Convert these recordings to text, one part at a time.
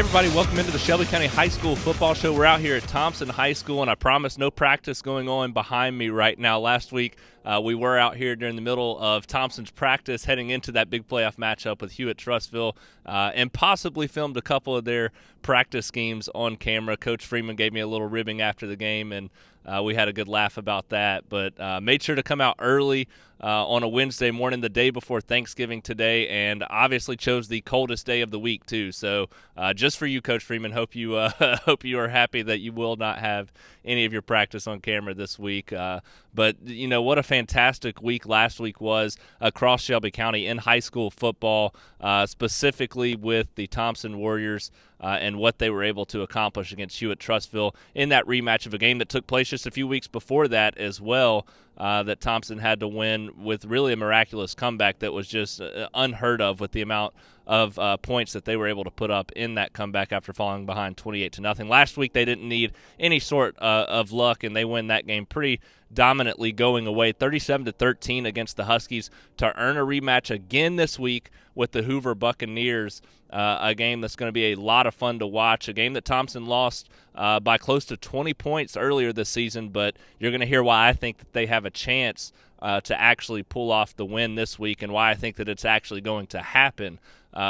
everybody. Welcome into the Shelby County High School Football Show. We're out here at Thompson High School, and I promise no practice going on behind me right now. Last week, we were out here during the middle of Thompson's practice heading into that big playoff matchup with Hewitt-Trussville and possibly filmed a couple of their practice schemes on camera. Coach Freeman gave me a little ribbing after the game, and we had a good laugh about that. But made sure to come out early on a Wednesday morning, the day before Thanksgiving today, and obviously chose the coldest day of the week too. So just for you, Coach Freeman, hope you are happy that you will not have any of your practice on camera this week. But you know what a fantastic week last week was across Shelby County in high school football, specifically with the Thompson Warriors and what they were able to accomplish against Hewitt-Trussville in that rematch of a game that took place just a few weeks before that as well. That Thompson had to win with really a miraculous comeback that was just unheard of with the amount of points that they were able to put up in that comeback after falling behind 28-0. Last week they didn't need any sort of luck, and they win that game pretty dominantly going away 37-13 against the Huskies to earn a rematch again this week with the Hoover Buccaneers, a game that's going to be a lot of fun to watch, a game that Thompson lost by close to 20 points earlier this season, but you're going to hear why I think that they have a chance to actually pull off the win this week and why I think that it's actually going to happen.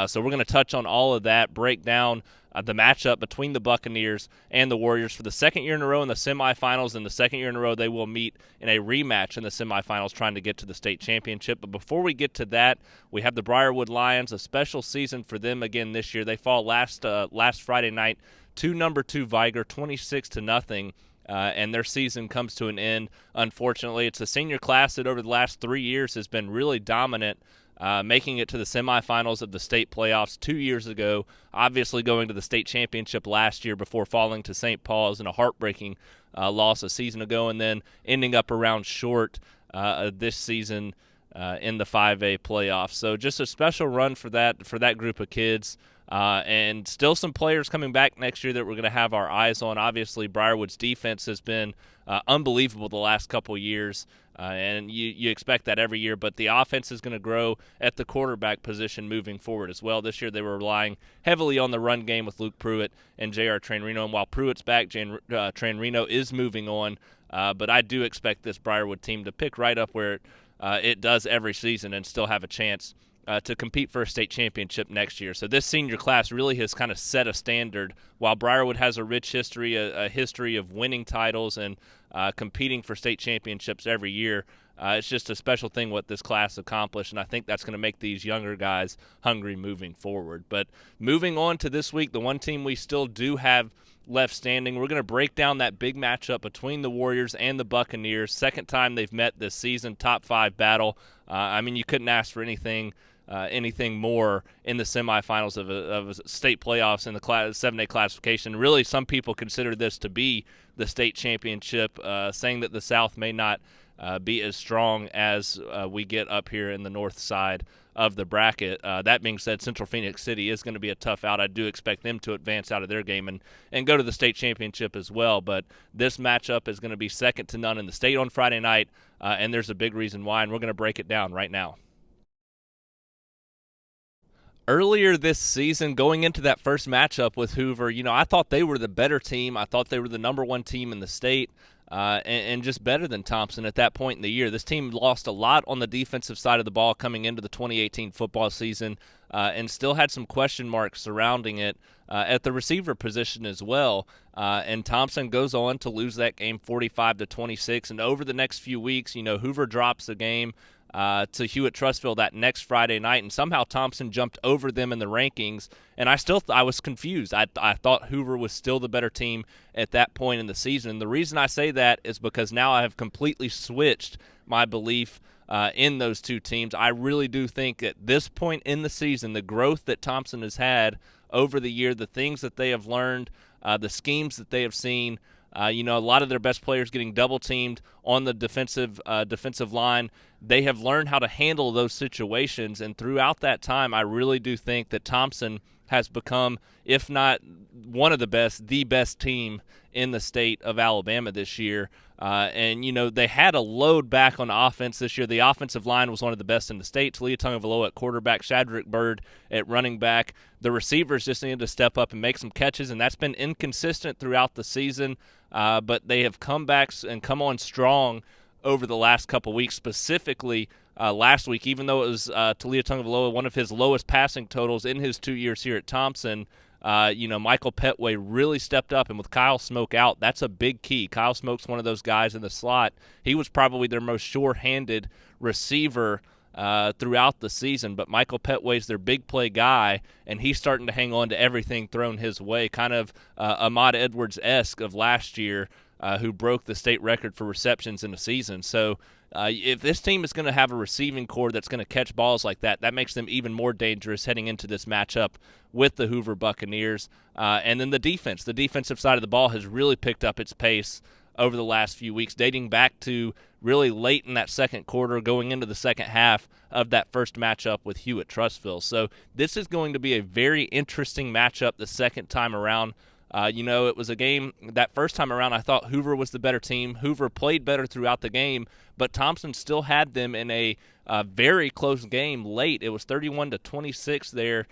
So we're going to touch on all of that, break down the matchup between the Buccaneers and the Warriors for the second year in a row in the semifinals, and the second year in a row they will meet in a rematch in the semifinals trying to get to the state championship. But before we get to that, we have the Briarwood Lions, a special season for them again this year. They fall last Friday night to number 2 Viger, 26-0. And their season comes to an end, unfortunately. It's a senior class that over the last 3 years has been really dominant, making it to the semifinals of the state playoffs 2 years ago, obviously going to the state championship last year before falling to St. Paul's in a heartbreaking loss a season ago, and then ending up around short this season in the 5A playoffs. So just a special run for that group of kids. And still some players coming back next year that we're going to have our eyes on. Obviously, Briarwood's defense has been unbelievable the last couple years, and you expect that every year. But the offense is going to grow at the quarterback position moving forward as well. This year they were relying heavily on the run game with Luke Pruitt and J.R. Tranreno. And while Pruitt's back, Tranreno is moving on. But I do expect this Briarwood team to pick right up where it does every season and still have a chance to compete for a state championship next year. So this senior class really has kind of set a standard. While Briarwood has a rich history, a history of winning titles and competing for state championships every year, it's just a special thing what this class accomplished, and I think that's going to make these younger guys hungry moving forward. But moving on to this week, the one team we still do have left standing, we're going to break down that big matchup between the Warriors and the Buccaneers. Second time they've met this season, top 5 battle. I mean, you couldn't ask for anything more in the semifinals of a state playoffs in the 7A classification. Really, some people consider this to be the state championship, saying that the South may not be as strong as we get up here in the north side of the bracket. That being said, Central Phoenix City is going to be a tough out. I do expect them to advance out of their game and go to the state championship as well. But this matchup is going to be second to none in the state on Friday night, and there's a big reason why, and we're going to break it down right now. Earlier this season, going into that first matchup with Hoover, I thought they were the better team. I thought they were the number 1 team in the state and just better than Thompson at that point in the year. This team lost a lot on the defensive side of the ball coming into the 2018 football season and still had some question marks surrounding it at the receiver position as well. And Thompson goes on to lose that game 45-26. And over the next few weeks, Hoover drops the game to Hewitt-Trussville that next Friday night, and somehow Thompson jumped over them in the rankings, and I was confused. I thought Hoover was still the better team at that point in the season, and the reason I say that is because now I have completely switched my belief in those two teams. I really do think at this point in the season, the growth that Thompson has had over the year, the things that they have learned, the schemes that they have seen, a lot of their best players getting double-teamed on the defensive line. They have learned how to handle those situations, and throughout that time, I really do think that Thompson has become, if not one of the best team in the state of Alabama this year. And, they had a load back on offense this year. The offensive line was one of the best in the state. Talia Tagovailoa at quarterback, Shadrick Byrd at running back. The receivers just needed to step up and make some catches, and that's been inconsistent throughout the season. But they have come back and come on strong over the last couple weeks, specifically last week, even though it was Talia Tagovailoa, one of his lowest passing totals in his 2 years here at Thompson. Michael Petway really stepped up, and with Kyle Smoke out, that's a big key. Kyle Smoke's one of those guys in the slot. He was probably their most sure-handed receiver throughout the season, but Michael Petway's their big play guy, and he's starting to hang on to everything thrown his way, kind of Ahmad Edwards-esque of last year, who broke the state record for receptions in a season. So if this team is going to have a receiving core that's going to catch balls like that, that makes them even more dangerous heading into this matchup with the Hoover Buccaneers. And then the defensive side of the ball has really picked up its pace over the last few weeks, dating back to really late in that second quarter, going into the second half of that first matchup with Hewitt-Trussville. So this is going to be a very interesting matchup the second time around. It was a game that first time around I thought Hoover was the better team. Hoover played better throughout the game, but Thompson still had them in a very close game late. It was 31-26 there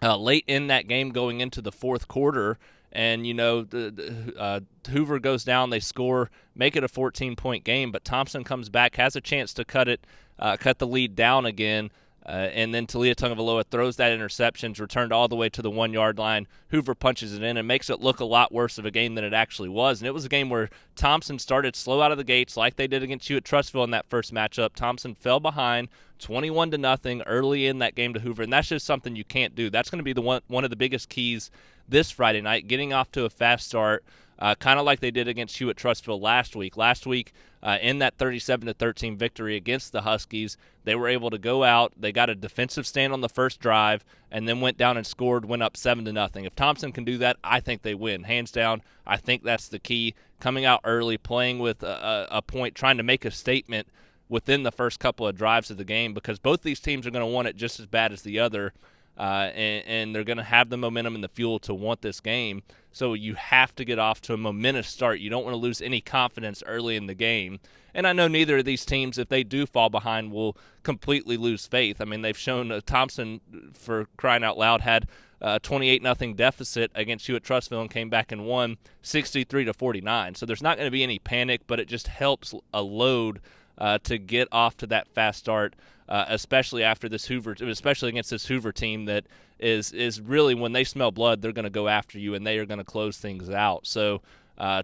late in that game going into the fourth quarter. And, Hoover goes down, they score, make it a 14-point game, but Thompson comes back, has a chance to cut the lead down again. And then Talia Tagovailoa throws that interception, returned all the way to the 1-yard line. Hoover punches it in and makes it look a lot worse of a game than it actually was. And it was a game where Thompson started slow out of the gates like they did against Hewitt-Trussville in that first matchup. Thompson fell behind 21-0 early in that game to Hoover, and that's just something you can't do. That's going to be one of the biggest keys this Friday night, getting off to a fast start, kind of like they did against Hewitt-Trussville last week. Last week, in that 37-13 victory against the Huskies, they were able to go out. They got a defensive stand on the first drive and then went down and scored, went up 7-0. If Thompson can do that, I think they win. Hands down, I think that's the key. Coming out early, playing with a point, trying to make a statement within the first couple of drives of the game, because both these teams are going to want it just as bad as the other. And they're going to have the momentum and the fuel to want this game. So you have to get off to a momentous start. You don't want to lose any confidence early in the game. And I know neither of these teams, if they do fall behind, will completely lose faith. I mean, they've shown Thompson, for crying out loud, had a 28-0 deficit against Hewitt-Trussville and came back and won 63-49. So there's not going to be any panic, but it just helps a load to get off to that fast start. Especially against this Hoover team that is really, when they smell blood, they're going to go after you and they are going to close things out. So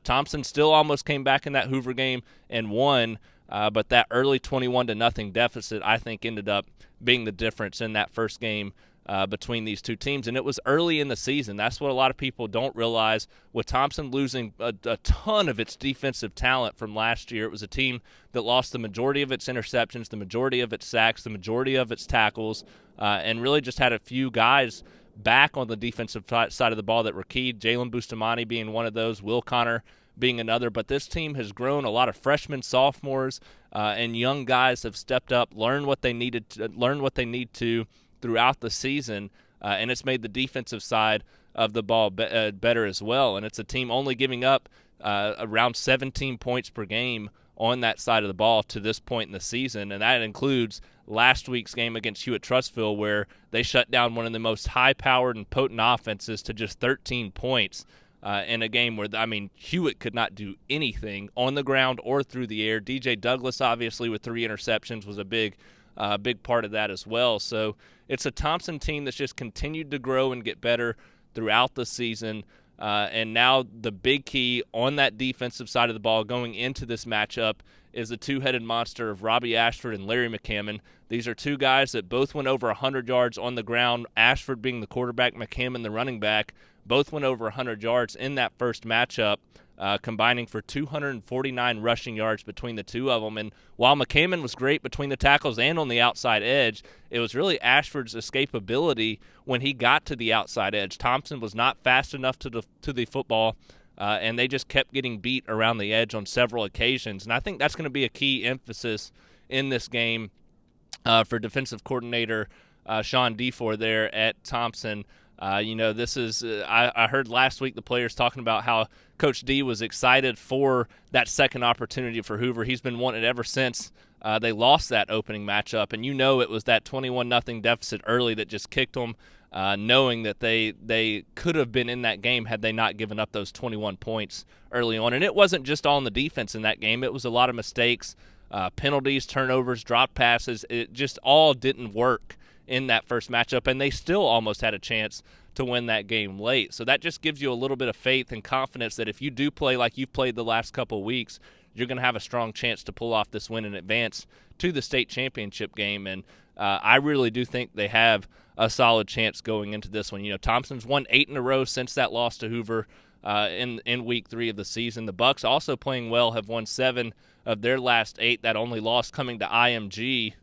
Thompson still almost came back in that Hoover game and won, but that early 21-0 deficit, I think, ended up being the difference in that first game between these two teams. And it was early in the season. That's what a lot of people don't realize. With Thompson losing a ton of its defensive talent from last year, it was a team that lost the majority of its interceptions, the majority of its sacks, the majority of its tackles, and really just had a few guys back on the defensive side of the ball that were key. Jalen Bustamante being one of those, Will Connor being another. But this team has grown. A lot of freshmen, sophomores, and young guys have stepped up, learned what they need to throughout the season, and it's made the defensive side of the ball better as well. And it's a team only giving up around 17 points per game on that side of the ball to this point in the season, and that includes last week's game against Hewitt-Trussville, where they shut down one of the most high-powered and potent offenses to just 13 points in a game where, Hewitt could not do anything on the ground or through the air. DJ Douglas, obviously, with 3 interceptions, was a big part of that as well. So it's a Thompson team that's just continued to grow and get better throughout the season. And now the big key on that defensive side of the ball going into this matchup is the two-headed monster of Robbie Ashford and Larry McCammon. These are two guys that both went over 100 yards on the ground, Ashford being the quarterback, McCammon the running back. Both went over 100 yards in that first matchup, combining for 249 rushing yards between the two of them. And while McCammon was great between the tackles and on the outside edge, it was really Ashford's escapability when he got to the outside edge. Thompson was not fast enough to the football, and they just kept getting beat around the edge on several occasions. And I think that's going to be a key emphasis in this game for defensive coordinator Sean DeFore there at Thompson. This is I heard last week the players talking about how Coach D was excited for that second opportunity for Hoover. He's been wanting it ever since they lost that opening matchup, and it was that 21-0 deficit early that just kicked them, knowing that they could have been in that game had they not given up those 21 points early on. And it wasn't just all on the defense in that game. It was a lot of mistakes, penalties, turnovers, drop passes. It just all didn't work in that first matchup, and they still almost had a chance to win that game late. So that just gives you a little bit of faith and confidence that if you do play like you've played the last couple of weeks, you're going to have a strong chance to pull off this win and advance to the state championship game. And I really do think they have a solid chance going into this one. Thompson's won 8 in a row since that loss to Hoover in week 3 of the season. The Bucs, also playing well, have won 7 of their last 8. That only loss coming to IMG.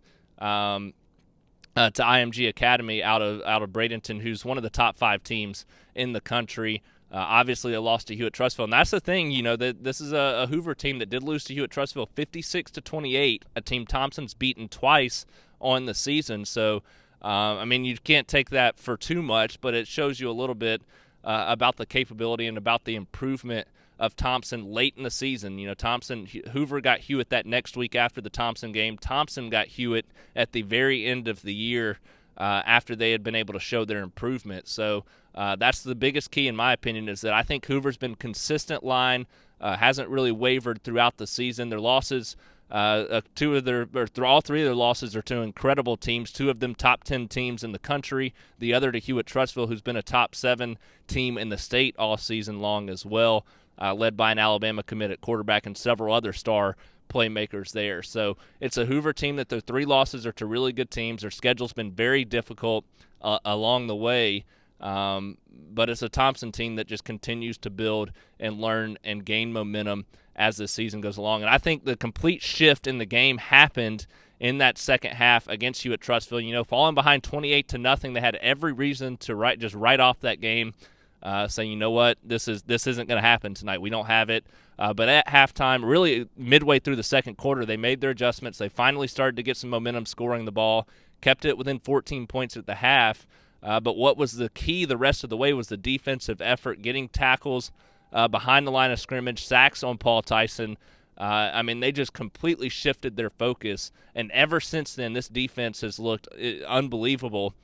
To IMG Academy out of Bradenton, who's one of the top 5 teams in the country. Obviously, a loss to Hewitt-Trussville, and that's the thing. That this is a Hoover team that did lose to Hewitt-Trussville 56-28. A team Thompson's beaten twice on the season. So, you can't take that for too much, but it shows you a little bit about the capability and about the improvement of Thompson late in the season. Hoover got Hewitt that next week after the Thompson game. Thompson got Hewitt at the very end of the year after they had been able to show their improvement. So that's the biggest key, in my opinion, is that I think Hoover's been consistent line, hasn't really wavered throughout the season. Their losses, all 3 of their losses are to incredible teams, 2 of them top 10 teams in the country, the other to Hewitt-Trussville, who's been a top 7 team in the state all season long as well. Led by an Alabama commit at quarterback and several other star playmakers there. So it's a Hoover team that their 3 losses are to really good teams. Their schedule's been very difficult along the way, but it's a Thompson team that just continues to build and learn and gain momentum as the season goes along. And I think the complete shift in the game happened in that second half against Hewitt-Trussville. Falling behind 28-0, they had every reason to write off that game. Saying, you know what, this isn't going to happen tonight. We don't have it. But at halftime, really midway through the second quarter, they made their adjustments. They finally started to get some momentum scoring the ball, kept it within 14 points at the half. But what was the key the rest of the way was the defensive effort, getting tackles behind the line of scrimmage, sacks on Paul Tyson. They just completely shifted their focus. And ever since then, this defense has looked unbelievable.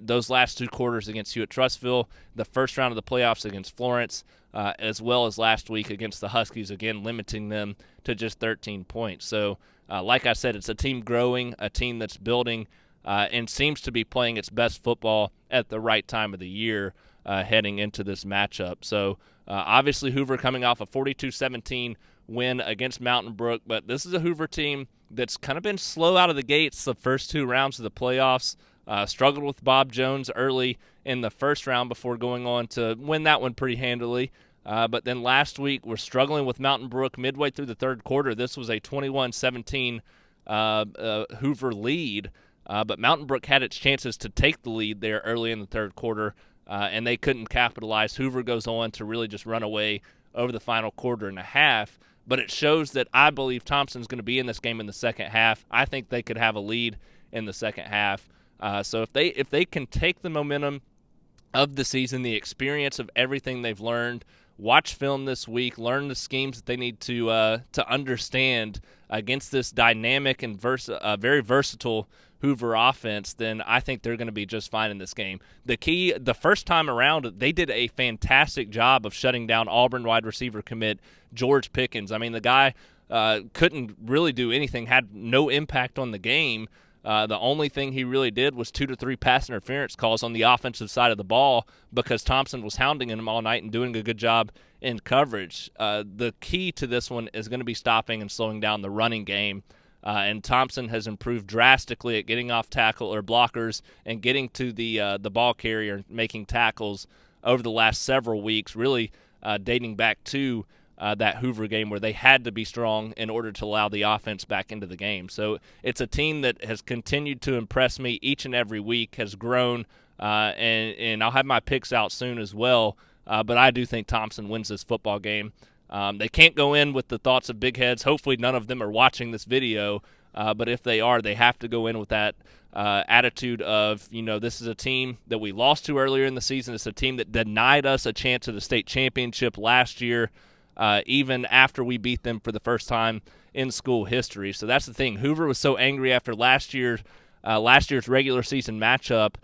Those last 2 quarters against Hewitt-Trussville, the first round of the playoffs against Florence, as well as last week against the Huskies, again limiting them to just 13 points. So, like I said, it's a team growing, a team that's building, and seems to be playing its best football at the right time of the year heading into this matchup. So, obviously, Hoover coming off a 42-17 win against Mountain Brook, but this is a Hoover team that's kind of been slow out of the gates the first 2 rounds of the playoffs. Struggled with Bob Jones early in the first round before going on to win that one pretty handily. But then last week, we're struggling with Mountain Brook midway through the third quarter. This was a 21-17 Hoover lead, but Mountain Brook had its chances to take the lead there early in the third quarter, and they couldn't capitalize. Hoover goes on to really just run away over the final quarter and a half. But it shows that I believe Thompson's going to be in this game in the second half. I think they could have a lead in the second half. So if they can take the momentum of the season, the experience of everything they've learned, watch film this week, learn the schemes that they need to understand against this dynamic and very versatile Hoover offense, then I think they're going to be just fine in this game. The first time around, they did a fantastic job of shutting down Auburn wide receiver commit George Pickens. The guy couldn't really do anything, had no impact on the game. The only thing he really did was 2 to 3 pass interference calls on the offensive side of the ball because Thompson was hounding him all night and doing a good job in coverage. The key to this one is going to be stopping and slowing down the running game. And Thompson has improved drastically at getting off tackle or blockers and getting to the ball carrier and making tackles over the last several weeks, really dating back to that Hoover game where they had to be strong in order to allow the offense back into the game. So it's a team that has continued to impress me each and every week, has grown, and I'll have my picks out soon as well. But I do think Thompson wins this football game. They can't go in with the thoughts of big heads. Hopefully none of them are watching this video. But if they are, they have to go in with that attitude of, this is a team that we lost to earlier in the season. It's a team that denied us a chance at the state championship last year, even after we beat them for the first time in school history. So that's the thing. Hoover was so angry after last year's regular season matchup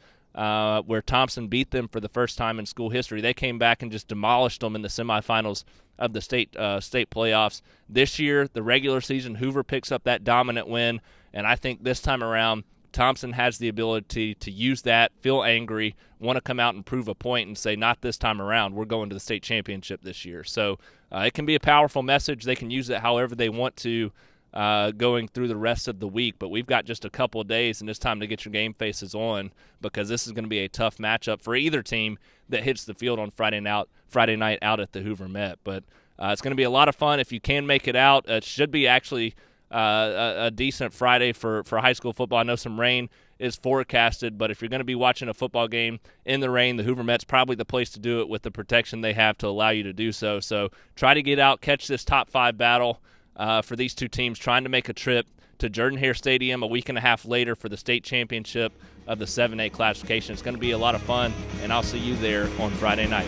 where Thompson beat them for the first time in school history. They came back and just demolished them in the semifinals of the state playoffs. This year, the regular season, Hoover picks up that dominant win, and I think this time around, Thompson has the ability to use that, feel angry, want to come out and prove a point and say, not this time around, we're going to the state championship this year. So it can be a powerful message. They can use it however they want to going through the rest of the week. But we've got just a couple of days, and it's time to get your game faces on because this is going to be a tough matchup for either team that hits the field on Friday night out at the Hoover Met. But it's going to be a lot of fun if you can make it out. It should be actually a decent Friday for high school football. I know some rain is forecasted, but if you're going to be watching a football game in the rain, the Hoover Met's probably the place to do it with the protection they have to allow you to do so. So try to get out, catch this top 5 battle for these two teams trying to make a trip to Jordan-Hare Stadium a week and a half later for the state championship of the 7A classification. It's going to be a lot of fun, and I'll see you there on Friday night.